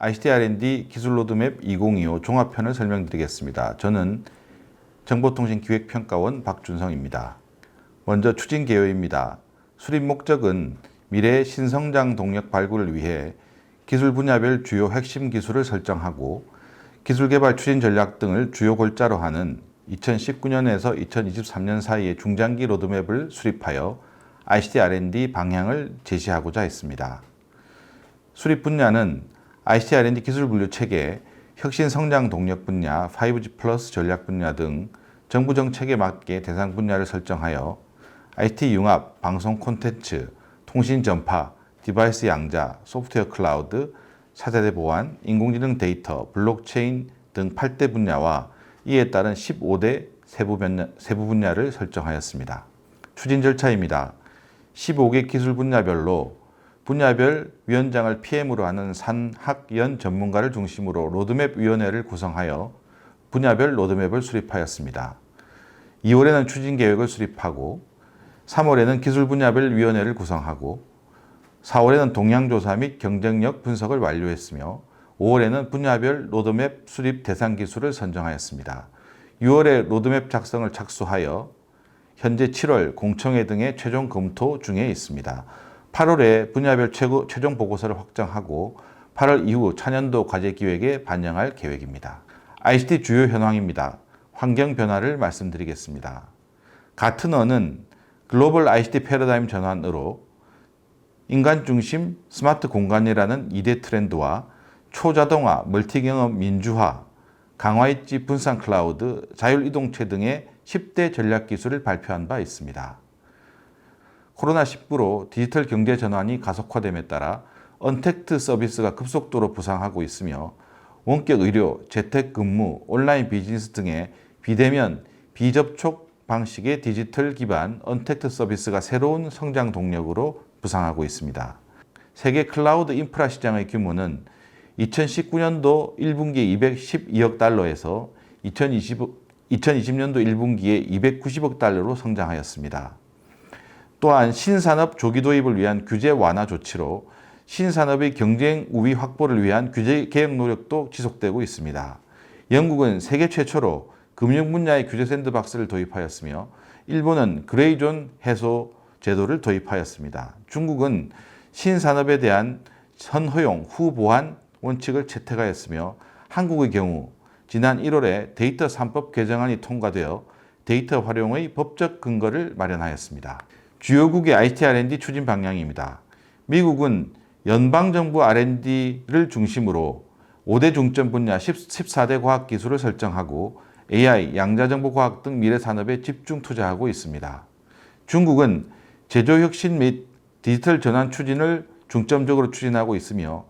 ICT R&D 기술 로드맵 2025 종합편을 설명드리겠습니다. 저는 정보통신기획평가원 박준성입니다. 먼저 추진 개요입니다. 수립 목적은 미래의 신성장 동력 발굴을 위해 기술 분야별 주요 핵심 기술을 설정하고 기술 개발 추진 전략 등을 주요 골자로 하는 2019년에서 2023년 사이의 중장기 로드맵을 수립하여 ICT R&D 방향을 제시하고자 했습니다. 수립 분야는 ICT R&D 기술 분류 체계, 혁신 성장 동력 분야, 5G 플러스 전략 분야 등 정부 정책에 맞게 대상 분야를 설정하여 IT 융합, 방송 콘텐츠, 통신 전파, 디바이스 양자, 소프트웨어 클라우드, 차세대 보안, 인공지능 데이터, 블록체인 등 8대 분야와 이에 따른 15대 세부 분야를 설정하였습니다. 추진 절차입니다. 15개 기술 분야별로 분야별 위원장을 PM으로 하는 산학연 전문가를 중심으로 로드맵 위원회를 구성하여 분야별 로드맵을 수립하였습니다. 2월에는 추진 계획을 수립하고 3월에는 기술 분야별 위원회를 구성하고 4월에는 동향조사 및 경쟁력 분석을 완료했으며 5월에는 분야별 로드맵 수립 대상 기술을 선정하였습니다. 6월에 로드맵 작성을 착수하여 현재 7월 공청회 등의 최종 검토 중에 있습니다. 8월에 분야별 최종 보고서를 확정하고 8월 이후 차년도 과제기획에 반영할 계획입니다. ICT 주요 현황입니다. 환경 변화를 말씀드리겠습니다. 가트너는 글로벌 ICT 패러다임 전환으로 인간 중심 스마트 공간이라는 2대 트렌드와 초자동화, 멀티경험 민주화, 강화입지 분산 클라우드, 자율이동체 등의 10대 전략 기술을 발표한 바 있습니다. 코로나19로 디지털 경제 전환이 가속화됨에 따라 언택트 서비스가 급속도로 부상하고 있으며 원격 의료, 재택근무, 온라인 비즈니스 등의 비대면, 비접촉 방식의 디지털 기반 언택트 서비스가 새로운 성장 동력으로 부상하고 있습니다. 세계 클라우드 인프라 시장의 규모는 2019년도 1분기에 212억 달러에서 2020년도 1분기에 290억 달러로 성장하였습니다. 또한 신산업 조기 도입을 위한 규제 완화 조치로 신산업의 경쟁 우위 확보를 위한 규제 개혁 노력도 지속되고 있습니다. 영국은 세계 최초로 금융 분야의 규제 샌드박스를 도입하였으며 일본은 그레이존 해소 제도를 도입하였습니다. 중국은 신산업에 대한 선허용 후보안 원칙을 채택하였으며 한국의 경우 지난 1월에 데이터 3법 개정안이 통과되어 데이터 활용의 법적 근거를 마련하였습니다. 주요국의 ICT R&D 추진 방향입니다. 미국은 연방정부 R&D를 중심으로 5대 중점 분야 14대 과학기술을 설정하고 AI, 양자정보과학 등 미래산업에 집중 투자하고 있습니다. 중국은 제조혁신 및 디지털 전환 추진을 중점적으로 추진하고 있으며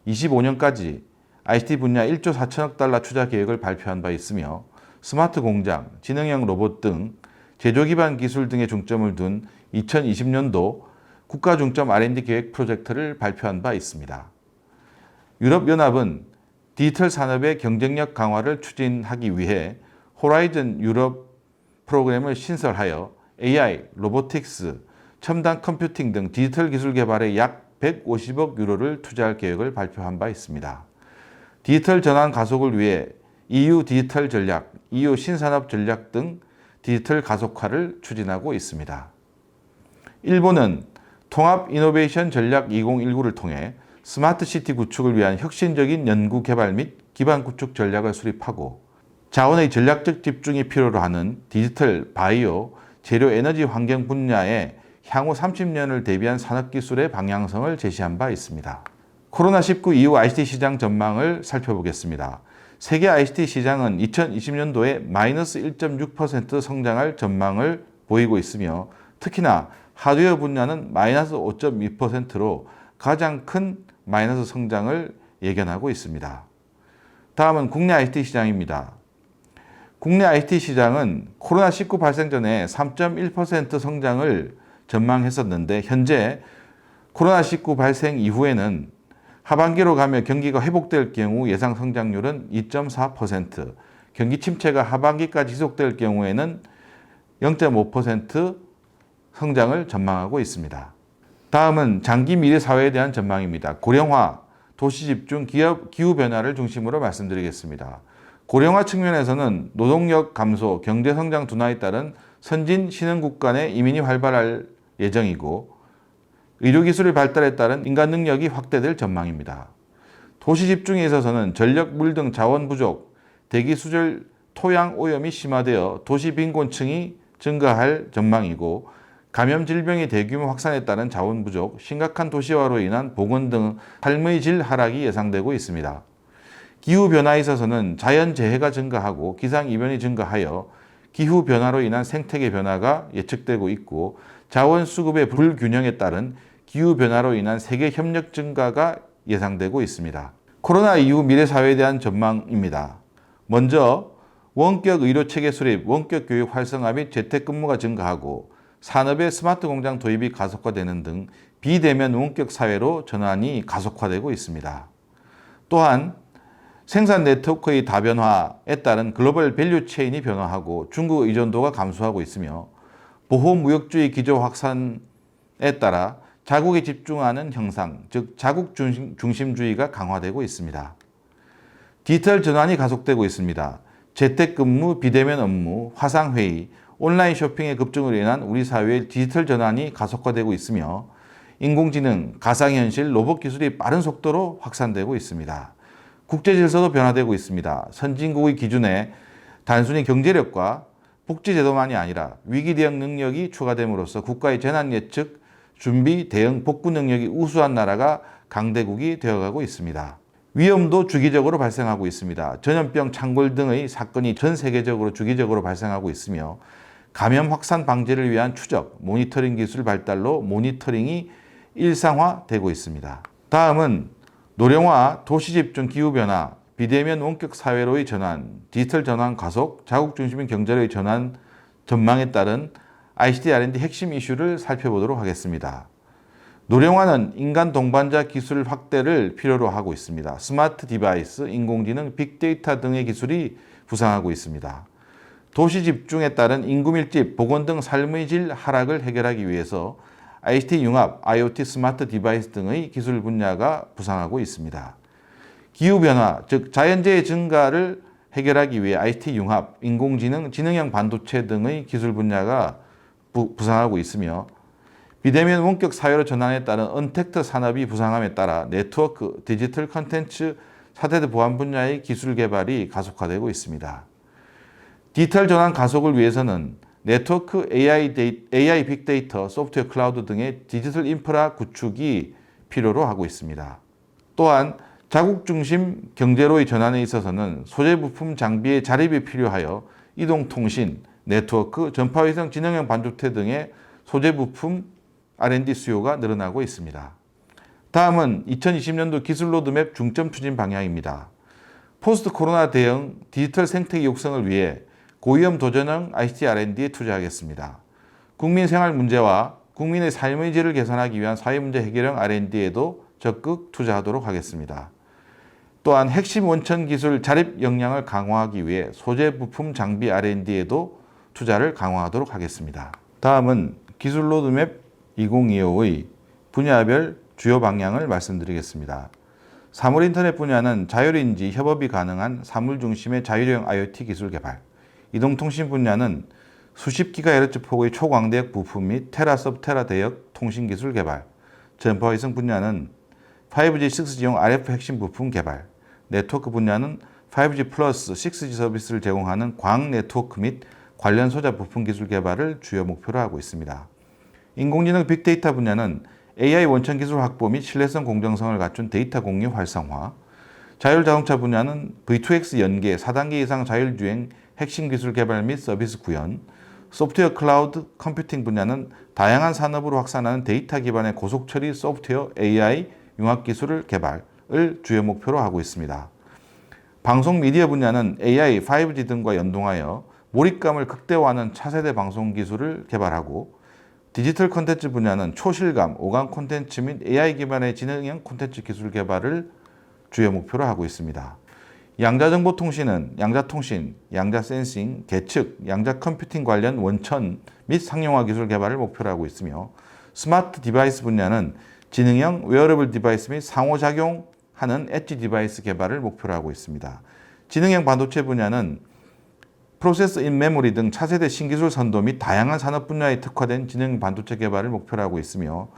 25년까지 ICT 분야 1조 4천억 달러 투자 계획을 발표한 바 있으며 스마트 공장, 지능형 로봇 등 제조 기반 기술 등에 중점을 둔 2020년도 국가 중점 R&D 계획 프로젝트를 발표한 바 있습니다. 유럽연합은 디지털 산업의 경쟁력 강화를 추진하기 위해 호라이즌 유럽 프로그램을 신설하여 AI, 로보틱스, 첨단 컴퓨팅 등 디지털 기술 개발에 약 150억 유로를 투자할 계획을 발표한 바 있습니다. 디지털 전환 가속을 위해 EU 디지털 전략, EU 신산업 전략 등 디지털 가속화를 추진하고 있습니다. 일본은 통합 이노베이션 전략 2019를 통해 스마트 시티 구축을 위한 혁신적인 연구 개발 및 기반 구축 전략을 수립하고 자원의 전략적 집중이 필요로 하는 디지털, 바이오, 재료 에너지 환경 분야에 향후 30년을 대비한 산업기술의 방향성을 제시한 바 있습니다. 코로나19 이후 ICT 시장 전망을 살펴보겠습니다. 세계 ICT 시장은 2020년도에 마이너스 1.6% 성장할 전망을 보이고 있으며 특히나 하드웨어 분야는 마이너스 5.2%로 가장 큰 마이너스 성장을 예견하고 있습니다. 다음은 국내 ICT 시장입니다. 국내 IT 시장은 코로나19 발생 전에 3.1% 성장을 전망했었는데 현재 코로나19 발생 이후에는 하반기로 가며 경기가 회복될 경우 예상 성장률은 2.4%, 경기 침체가 하반기까지 지속될 경우에는 0.5% 성장을 전망하고 있습니다. 다음은 장기 미래 사회에 대한 전망입니다. 고령화, 도시 집중, 기후 변화를 중심으로 말씀드리겠습니다. 고령화 측면에서는 노동력 감소, 경제 성장 둔화에 따른 선진 신흥국 간의 이민이 활발할 예정이고 의료기술의 발달에 따른 인간 능력이 확대될 전망입니다. 도시 집중에 있어서는 전력, 물 등 자원 부족, 대기 수질, 토양 오염이 심화되어 도시 빈곤층이 증가할 전망이고 감염 질병의 대규모 확산에 따른 자원 부족, 심각한 도시화로 인한 보건 등 삶의 질 하락이 예상되고 있습니다. 기후 변화에 있어서는 자연 재해가 증가하고 기상 이변이 증가하여 기후 변화로 인한 생태계 변화가 예측되고 있고 자원 수급의 불균형에 따른 기후 변화로 인한 세계 협력 증가가 예상되고 있습니다. 코로나 이후 미래 사회에 대한 전망입니다. 먼저 원격 의료 체계 수립, 원격 교육 활성화 및 재택근무가 증가하고 산업의 스마트 공장 도입이 가속화되는 등 비대면 원격 사회로 전환이 가속화되고 있습니다. 또한 생산 네트워크의 다변화에 따른 글로벌 밸류 체인이 변화하고 중국 의존도가 감소하고 있으며 보호무역주의 기조 확산에 따라 자국에 집중하는 형상, 즉 자국 중심주의가 강화되고 있습니다. 디지털 전환이 가속되고 있습니다. 재택근무, 비대면 업무, 화상회의, 온라인 쇼핑의 급증으로 인한 우리 사회의 디지털 전환이 가속화되고 있으며 인공지능, 가상현실, 로봇 기술이 빠른 속도로 확산되고 있습니다. 국제 질서도 변화되고 있습니다. 선진국의 기준에 단순히 경제력과 복지제도만이 아니라 위기 대응 능력이 추가됨으로써 국가의 재난 예측, 준비, 대응, 복구 능력이 우수한 나라가 강대국이 되어가고 있습니다. 위험도 주기적으로 발생하고 있습니다. 전염병, 창궐 등의 사건이 전 세계적으로 주기적으로 발생하고 있으며 감염 확산 방지를 위한 추적, 모니터링 기술 발달로 모니터링이 일상화되고 있습니다. 다음은 노령화, 도시집중 기후변화, 비대면 원격 사회로의 전환, 디지털 전환 가속, 자국 중심인 경제로의 전환 전망에 따른 ICT R&D 핵심 이슈를 살펴보도록 하겠습니다. 노령화는 인간 동반자 기술 확대를 필요로 하고 있습니다. 스마트 디바이스, 인공지능, 빅데이터 등의 기술이 부상하고 있습니다. 도시 집중에 따른 인구 밀집, 보건 등 삶의 질 하락을 해결하기 위해서 ICT 융합, IoT 스마트 디바이스 등의 기술 분야가 부상하고 있습니다. 기후변화, 즉 자연재해 증가를 해결하기 위해 ICT 융합, 인공지능, 지능형 반도체 등의 기술 분야가 부상하고 있으며 비대면 원격 사회로 전환에 따른 언택트 산업이 부상함에 따라 네트워크, 디지털 콘텐츠, 차세대 보안 분야의 기술 개발이 가속화되고 있습니다. 디지털 전환 가속을 위해서는 네트워크, AI 빅데이터, 소프트웨어 클라우드 등의 디지털 인프라 구축이 필요로 하고 있습니다. 또한 자국 중심 경제로의 전환에 있어서는 소재 부품 장비의 자립이 필요하여 이동통신, 네트워크, 전파위성 지능형 반도체 등의 소재 부품 R&D 수요가 늘어나고 있습니다. 다음은 2020년도 기술 로드맵 중점 추진 방향입니다. 포스트 코로나 대응 디지털 생태계 육성을 위해 고위험 도전형 ICT R&D에 투자하겠습니다. 국민 생활 문제와 국민의 삶의 질을 개선하기 위한 사회문제 해결형 R&D에도 적극 투자하도록 하겠습니다. 또한 핵심 원천 기술 자립 역량을 강화하기 위해 소재 부품 장비 R&D에도 투자를 강화하도록 하겠습니다. 다음은 기술 로드맵 2025의 분야별 주요 방향을 말씀드리겠습니다. 사물 인터넷 분야는 자율인지 협업이 가능한 사물 중심의 자율형 IoT 기술 개발, 이동통신 분야는 수십 기가헤르츠 폭의 초광대역 부품 및 테라 서브테라 대역 통신 기술 개발, 전파위성 분야는 5G, 6G용 RF 핵심 부품 개발, 네트워크 분야는 5G 플러스 6G 서비스를 제공하는 광 네트워크 및 관련 소자 부품 기술 개발을 주요 목표로 하고 있습니다. 인공지능 빅데이터 분야는 AI 원천 기술 확보 및 신뢰성 공정성을 갖춘 데이터 공유 활성화, 자율자동차 분야는 V2X 연계 4단계 이상 자율주행 핵심 기술 개발 및 서비스 구현, 소프트웨어 클라우드 컴퓨팅 분야는 다양한 산업으로 확산하는 데이터 기반의 고속 처리 소프트웨어 AI 융합 기술을 개발을 주요 목표로 하고 있습니다. 방송 미디어 분야는 AI, 5G 등과 연동하여 몰입감을 극대화하는 차세대 방송 기술을 개발하고, 디지털 콘텐츠 분야는 초실감, 오감 콘텐츠 및 AI 기반의 지능형 콘텐츠 기술 개발을 주요 목표로 하고 있습니다. 양자정보통신은 양자통신, 양자센싱, 계측, 양자컴퓨팅 관련 원천 및 상용화 기술 개발을 목표로 하고 있으며, 스마트 디바이스 분야는 지능형 웨어러블 디바이스 및 상호작용하는 하는 엣지 디바이스 개발을 목표로 하고 있습니다. 지능형 반도체 분야는 프로세스 인 메모리 등 차세대 신기술 선도 및 다양한 산업 분야에 특화된 지능 반도체 개발을 목표로 하고 있으며,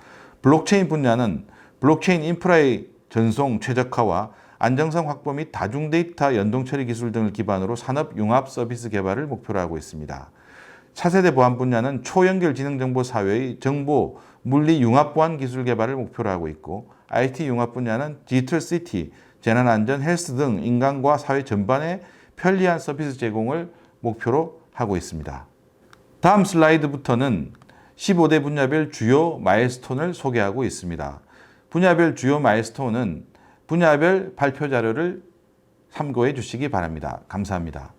블록체인 분야는 블록체인 인프라의 전송 최적화와 안정성 확보 및 다중 데이터 연동 처리 기술 등을 기반으로 산업 융합 서비스 개발을 목표로 하고 있습니다. 차세대 보안 분야는 초연결 지능정보 사회의 정보, 물리 융합 보안 기술 개발을 목표로 하고 있고, IT 융합 분야는 디지털 시티, 재난안전, 헬스 등 인간과 사회 전반에 편리한 서비스 제공을 목표로 하고 있습니다. 다음 슬라이드부터는 15대 분야별 주요 마일스톤을 소개하고 있습니다. 분야별 주요 마일스톤은 분야별 발표 자료를 참고해 주시기 바랍니다. 감사합니다.